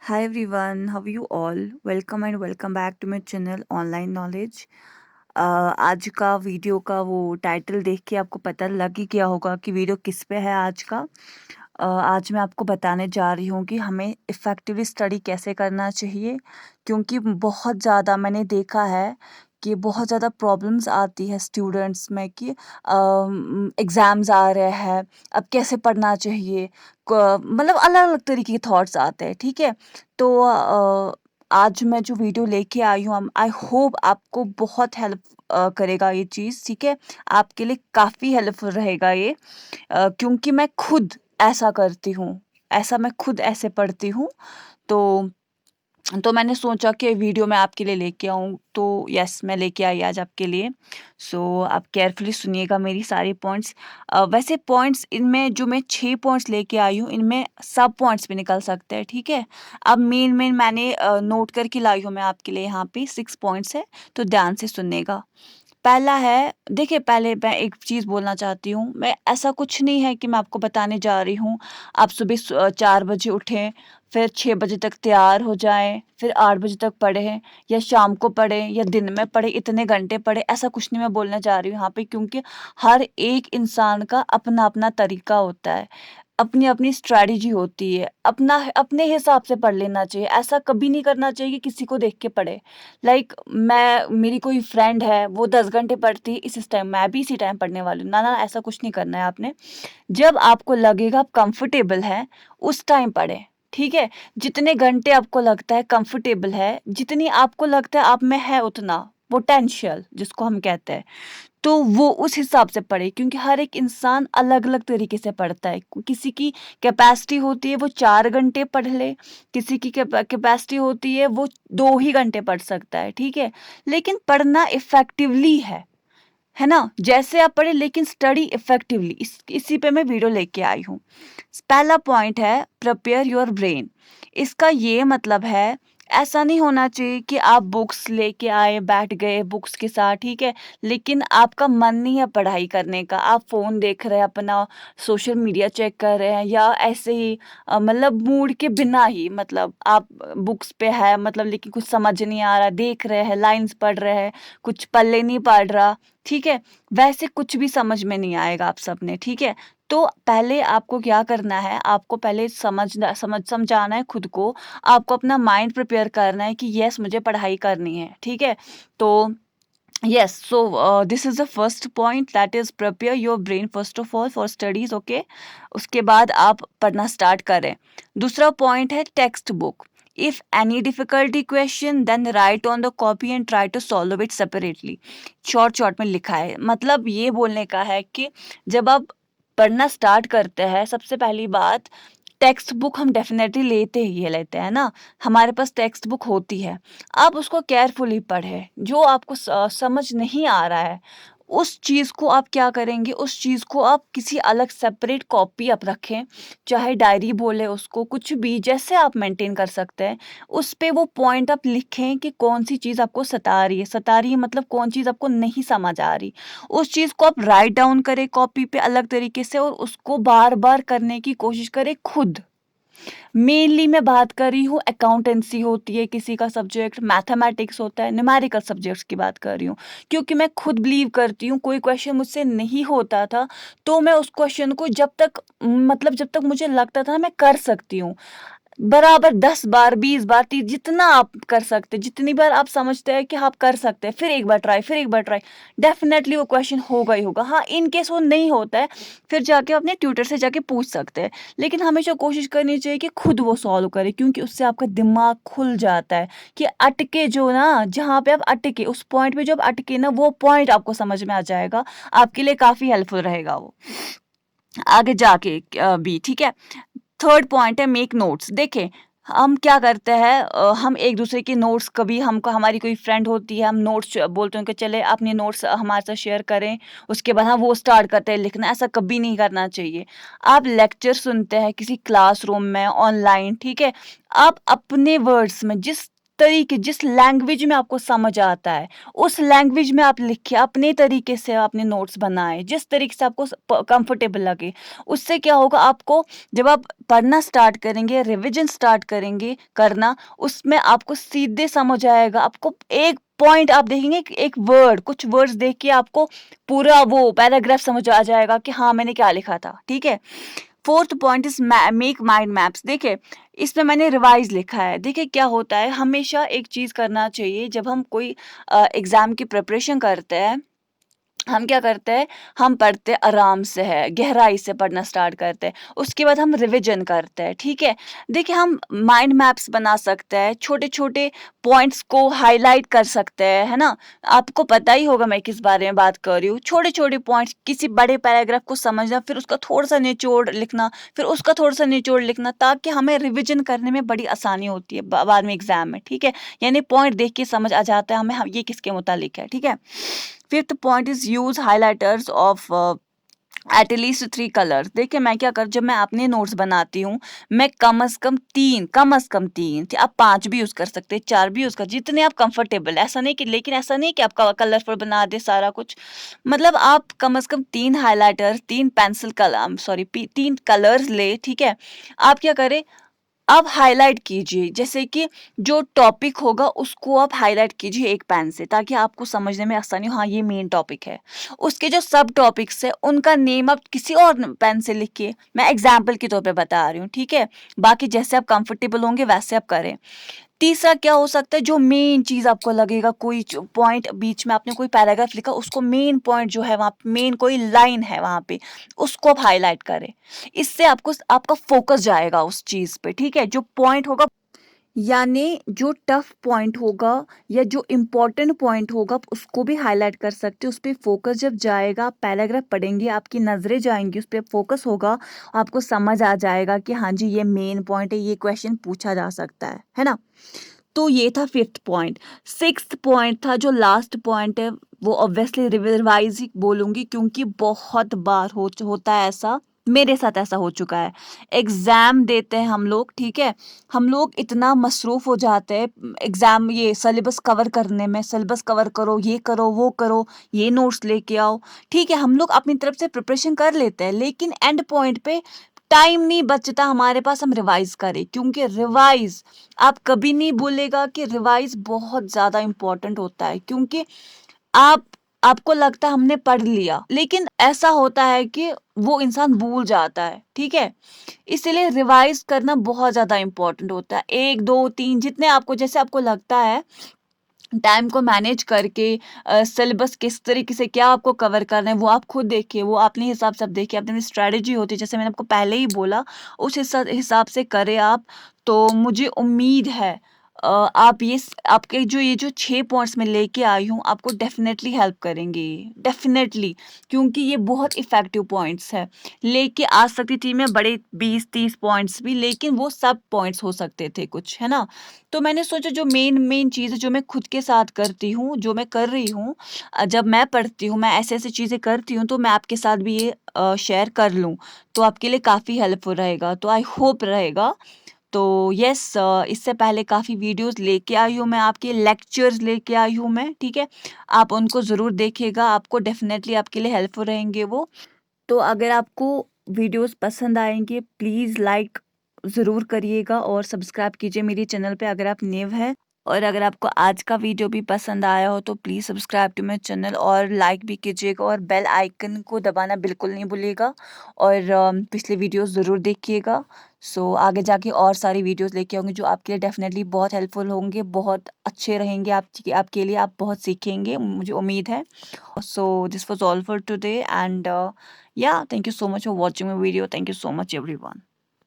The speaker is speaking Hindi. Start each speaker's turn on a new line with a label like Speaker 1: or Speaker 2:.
Speaker 1: Hi everyone, how are you all? Welcome and welcome back to my channel Online Knowledge. आज का वीडियो का वो टाइटल देख के आपको पता लग ही गया होगा कि वीडियो किस पे है आज का। आज मैं आपको बताने जा रही हूँ कि हमें इफ़ेक्टिवली स्टडी कैसे करना चाहिए, क्योंकि बहुत ज़्यादा मैंने देखा है कि बहुत ज़्यादा प्रॉब्लम्स आती है स्टूडेंट्स में कि एग्ज़ाम्स आ रहे हैं, अब कैसे पढ़ना चाहिए, मतलब अलग अलग तरीके के थॉट्स आते हैं, ठीक है। तो आज मैं जो वीडियो लेके आई हूँ, आई होप आपको बहुत हेल्प करेगा ये चीज़, ठीक है। आपके लिए काफ़ी हेल्पफुल रहेगा ये, क्योंकि मैं खुद ऐसा करती हूँ, ऐसा मैं खुद ऐसे पढ़ती हूँ। तो मैंने सोचा कि वीडियो मैं आपके लिए लेके आऊँ, तो यस मैं लेके आई आज आपके लिए। सो आप केयरफुली सुनिएगा मेरी सारी पॉइंट्स। वैसे पॉइंट्स इनमें जो मैं 6 पॉइंट्स लेके आई हूँ, इनमें सब पॉइंट्स भी निकल सकते हैं, ठीक है। अब मेन मैंने नोट करके लाई हूँ मैं आपके लिए, यहाँ पे 6 पॉइंट्स है, तो ध्यान से सुनिएगा। पहला है, देखिए पहले मैं एक चीज़ बोलना चाहती हूँ, मैं ऐसा कुछ नहीं है कि मैं आपको बताने जा रही हूँ, आप सुबह 4 बजे उठें, फिर 6 बजे तक तैयार हो जाएँ, फिर 8 बजे तक पढ़ें या शाम को पढ़ें या दिन में पढ़ें, इतने घंटे पढ़ें, ऐसा कुछ नहीं मैं बोलने जा रही हूँ यहाँ पे, क्योंकि हर एक इंसान का अपना-अपना तरीका होता है। अपनी-अपनी स्ट्रैटेजी होती है, अपने हिसाब से पढ़ लेना चाहिए, ऐसा कभी नहीं करना चाहिए कि किसी को देख के पढ़े। लाइक मेरी कोई फ्रेंड है, वो 10 घंटे पढ़ती है, इस टाइम मैं भी इसी टाइम पढ़ने वाली हूँ। ना, ऐसा कुछ नहीं करना है आपने। जब आपको लगेगा आप कंफर्टेबल हैं, उस टाइम पढ़ें, ठीक है? जितने घंटे आपको लगता है कंफर्टेबल है, जितनी आपको लगता है आप में है उतना, पोटेंशियल जिसको हम कहते हैं, तो वो उस हिसाब से पढ़े, क्योंकि हर एक इंसान अलग-अलग तरीके से पढ़ता है। किसी की कैपेसिटी होती है वो 4 घंटे पढ़ ले, किसी की कैपेसिटी होती है वो 2 ही घंटे पढ़ सकता है, ठीक है? लेकिन पढ़ना इफ़ेक्टिवली है ना? जैसे आप पढ़ें, लेकिन स्टडी इफ़ेक्टिवली, इसी पे मैं वीडियो लेके आई हूँ। पहला पॉइंट है प्रिपेयर योर ब्रेन। इसका ये मतलब है, ऐसा नहीं होना चाहिए कि आप बुक्स लेके आए, बैठ गए बुक्स के साथ, ठीक है, लेकिन आपका मन नहीं है पढ़ाई करने का, आप फ़ोन देख रहे हैं, अपना सोशल मीडिया चेक कर रहे हैं, या ऐसे ही मतलब मूड के बिना ही, मतलब आप बुक्स पे है, मतलब लेकिन कुछ समझ नहीं आ रहा, देख रहे हैं, लाइन्स पढ़ रहे हैं, कुछ पल्ले नहीं पड़ रहा, ठीक है? वैसे कुछ भी समझ में नहीं आएगा आप सबने, ठीक है? तो पहले आपको क्या करना है, आपको पहले समझाना है खुद को, आपको अपना माइंड प्रिपेयर करना है कि येस मुझे पढ़ाई करनी है, ठीक है? तो yes, so this is the first point, that is prepare your brain first of all for studies, okay? उसके बाद आप पढ़ना स्टार्ट करें। दूसरा पॉइंट है text book. If any difficulty question then write on the copy and try to solve it separately. Short में लिखा है, मतलब ये बोलने का है कि जब आप पढ़ना स्टार्ट करते हैं, सबसे पहली बात, टेक्स्ट बुक हम डेफ़िनेटली लेते हैं ना, हमारे पास टेक्स्ट बुक होती है। आप उसको केयरफुली पढ़ें, जो आपको समझ नहीं आ रहा है, उस चीज़ को आप क्या करेंगे, उस चीज़ को आप किसी अलग सेपरेट कॉपी आप रखें, चाहे डायरी बोले उसको, कुछ भी जैसे आप मेंटेन कर सकते हैं, उस पे वो पॉइंट आप लिखें कि कौन-सी चीज़ आपको सता रही है मतलब कौन चीज़ आपको नहीं समझ आ रही। उस चीज़ को आप राइट डाउन करें कॉपी पे अलग तरीके से, और उसको बार-बार करने की कोशिश करें खुद। मेनली मैं बात कर रही हूँ, अकाउंटेंसी होती है किसी का सब्जेक्ट, मैथमेटिक्स होता है, न्यूमेरिकल सब्जेक्ट्स की बात कर रही हूँ। क्योंकि मैं खुद बिलीव करती हूँ, कोई क्वेश्चन मुझसे नहीं होता था, तो मैं उस क्वेश्चन को जब तक मुझे लगता था मैं कर सकती हूँ, बराबर 10 बार, 20 बार, 30, जितना आप कर सकते हैं, जितनी बार आप समझते हैं कि आप कर सकते हैं, फिर एक बार ट्राई, डेफ़िनेटली वो क्वेश्चन होगा ही होगा। हाँ, इन केस वो नहीं होता है, फिर जाके अपने ट्यूटर से जाके पूछ सकते हैं। लेकिन हमेशा कोशिश करनी चाहिए कि खुद वो सॉल्व करें, क्योंकि उससे आपका दिमाग खुल जाता है कि अटके जो ना, जहाँ पे आप अटके, उस पॉइंट पे जो आप अटके ना, वो पॉइंट आपको समझ में आ जाएगा। आपके लिए काफ़ी हेल्पफुल रहेगा वो, आगे जाके भी, ठीक है? थर्ड पॉइंट है मेक नोट्स। देखें, हम क्या करते हैं, हम एक दूसरे के नोट्स, कभी हमको हमारी कोई फ्रेंड होती है, हम नोट्स बोलते हैं कि चले अपने नोट्स हमारे साथ शेयर करें, उसके बाद हम वो स्टार्ट करते हैं लिखना, ऐसा कभी नहीं करना चाहिए। आप लेक्चर सुनते हैं किसी क्लासरूम में, ऑनलाइन, ठीक है? आप अपने वर्ड्स में, जिस तरीके, जिस लैंग्वेज में आपको समझ आता है, उस लैंग्वेज में आप लिखिए, अपने तरीके से अपने नोट्स बनाएँ, जिस तरीके से आपको कंफर्टेबल लगे। उससे क्या होगा, आपको जब आप पढ़ना स्टार्ट करेंगे, रिविज़न स्टार्ट करेंगे करना, उसमें आपको सीधे समझ आएगा। आपको एक पॉइंट आप देखेंगे, एक वर्ड, कुछ वर्ड्स देख के आपको पूरा वो पैराग्राफ समझ आ जाएगा कि हाँ, मैंने क्या लिखा था, ठीक है? 4th point is make mind maps. देखिए, इसमें मैंने रिवाइज़ लिखा है। देखिए क्या होता है, हमेशा एक चीज़ करना चाहिए जब हम कोई एग्ज़ाम की प्रिपरेशन करते हैं, हम क्या करते हैं, हम पढ़ते आराम से है, गहराई से पढ़ना स्टार्ट करते हैं, उसके बाद हम रिविज़न करते हैं, ठीक है? देखिए, हम माइंड मैप्स बना सकते हैं, छोटे-छोटे पॉइंट्स को हाइलाइट कर सकते हैं, है ना? आपको पता ही होगा मैं किस बारे में बात कर रही हूँ। छोटे-छोटे पॉइंट्स, किसी बड़े पैराग्राफ को समझना, फिर उसका थोड़ा-सा निचोड़ लिखना, फिर उसका थोड़ा-सा निचोड़ लिखना, ताकि हमें रिविज़न करने में बड़ी आसानी होती है बाद में एग्ज़ाम में, ठीक है? यानी पॉइंट देख के समझ आ जाता है हमें, ये किसके मुतालिक है, ठीक है? 5th point is use highlighters of at least 3 colours. देखिए, मैं क्या कर जब मैं अपने नोट्स बनाती हूँ, मैं कम अज़ कम 3, आप 5 भी यूज़ कर सकते हैं, 4 भी यूज़ कर, जितने आप कंफर्टेबल, ऐसा नहीं कि, लेकिन ऐसा नहीं कि आप कलरफुल बना दें सारा कुछ। मतलब आप कम अज़ कम 3 हाइलाइटर, 3 पेंसिल कलम सॉरी 3 कलर्स लें, ठीक है? आप क्या करें, आप हाइलाइट कीजिए, जैसे कि जो टॉपिक होगा उसको आप हाइलाइट कीजिए एक पेन से, ताकि आपको समझने में आसानी हो, हाँ, ये मेन टॉपिक है। उसके जो सब टॉपिक्स है, उनका नेम आप किसी और पेन से लिखिए। मैं एग्जाम्पल के तौर पे बता रही हूँ, ठीक है? बाकी जैसे आप कंफर्टेबल होंगे वैसे आप करें। तीसरा क्या हो सकता है, जो मेन चीज़ आपको लगेगा, कोई पॉइंट बीच में आपने कोई पैराग्राफ लिखा, उसको मेन पॉइंट जो है वहाँ मेन कोई लाइन है वहाँ पे, उसको आप हाइलाइट करें। इससे आपको आपका फोकस जाएगा उस चीज़ पे, ठीक है? जो पॉइंट होगा, यानी जो टफ पॉइंट होगा या जो इम्पोर्टेंट पॉइंट होगा, आप उसको भी हाईलाइट कर सकते हो। उस पे फोकस जब जाएगा, आप पैराग्राफ पढ़ेंगे, आपकी नज़रें जाएंगी, उस पे फोकस होगा, आपको समझ आ जाएगा कि हाँ जी, ये मेन पॉइंट है, ये क्वेश्चन पूछा जा सकता है ना? तो ये था 5th पॉइंट। 6th पॉइंट था, जो लास्ट पॉइंट है, वो ऑब्वियसली रिवाइज ही बोलूँगी, क्योंकि बहुत बार होता है ऐसा, मेरे साथ ऐसा हो चुका है। एग्ज़ाम देते हैं हम लोग, ठीक है? हम लोग इतना मसरूफ़ हो जाते हैं एग्ज़ाम, ये सिलेबस कवर करने में, सिलेबस कवर करो, ये करो, वो करो, ये नोट्स लेके आओ, ठीक है? हम लोग अपनी तरफ से प्रिपरेशन कर लेते हैं, लेकिन एंड पॉइंट पे टाइम नहीं बचता हमारे पास हम रिवाइज़ करें, क्योंकि रिवाइज़, आप कभी नहीं भूलेगा कि रिवाइज़ बहुत ज़्यादा इम्पोर्टेंट होता है, क्योंकि आप आपको लगता है हमने पढ़ लिया, लेकिन ऐसा होता है कि वो इंसान भूल जाता है, ठीक है? इसीलिए रिवाइज़ करना बहुत ज़्यादा इम्पोर्टेंट होता है। 1, 2, 3 जितने आपको, जैसे आपको लगता है, टाइम को मैनेज करके सिलेबस किस तरीके से क्या आपको कवर करना है, वो आप खुद देखिए, वो अपने हिसाब से आप देखिए, अपनी स्ट्रैटेजी होती है, जैसे मैंने आपको पहले ही बोला, उस हिसाब से करें आप। तो मुझे उम्मीद है आप आपके जो ये जो 6 पॉइंट्स मैं लेके आई हूँ, आपको डेफिनेटली हेल्प करेंगे, डेफिनेटली, क्योंकि ये बहुत इफ़ेक्टिव पॉइंट्स है। लेके आ सकती थी मैं बड़े 20-30 पॉइंट्स भी, लेकिन वो सब पॉइंट्स हो सकते थे कुछ, है ना? तो मैंने सोचा जो मेन चीज़ है, जो मैं खुद के साथ करती हूँ, जो मैं कर रही हूँ, जब मैं पढ़ती हूँ, मैं ऐसे-ऐसे चीज़ें करती हूँ, तो मैं आपके साथ भी ये शेयर कर लूँ, तो आपके लिए काफ़ी हेल्पफुल रहेगा, तो आई होप रहेगा। तो यस, इससे पहले काफ़ी वीडियोज़ लेके आई हूँ मैं, आपके लेक्चर्स लेके आई हूँ मैं, ठीक है? आप उनको ज़रूर देखिएगा, आपको डेफ़िनेटली आपके लिए हेल्पफुल रहेंगे वो। तो अगर आपको वीडियोस पसंद आएँगे, प्लीज़ लाइक ज़रूर करिएगा और सब्सक्राइब कीजिए मेरे चैनल पे अगर आप न्यू हैं। और अगर आपको आज का वीडियो भी पसंद आया हो, तो please subscribe to my channel और लाइक भी कीजिएगा और बेल आइकन को दबाना बिल्कुल नहीं भूलिएगा, और पिछले वीडियोस ज़रूर देखिएगा। सो आगे जाके और सारी वीडियोस लेके आऊँगी, जो आपके लिए डेफ़िनेटली बहुत हेल्पफुल होंगे, बहुत अच्छे रहेंगे आपके लिए, आप बहुत सीखेंगे, मुझे उम्मीद है। So this was all for today, and yeah, thank you so much for watching my video. Thank you so much everyone.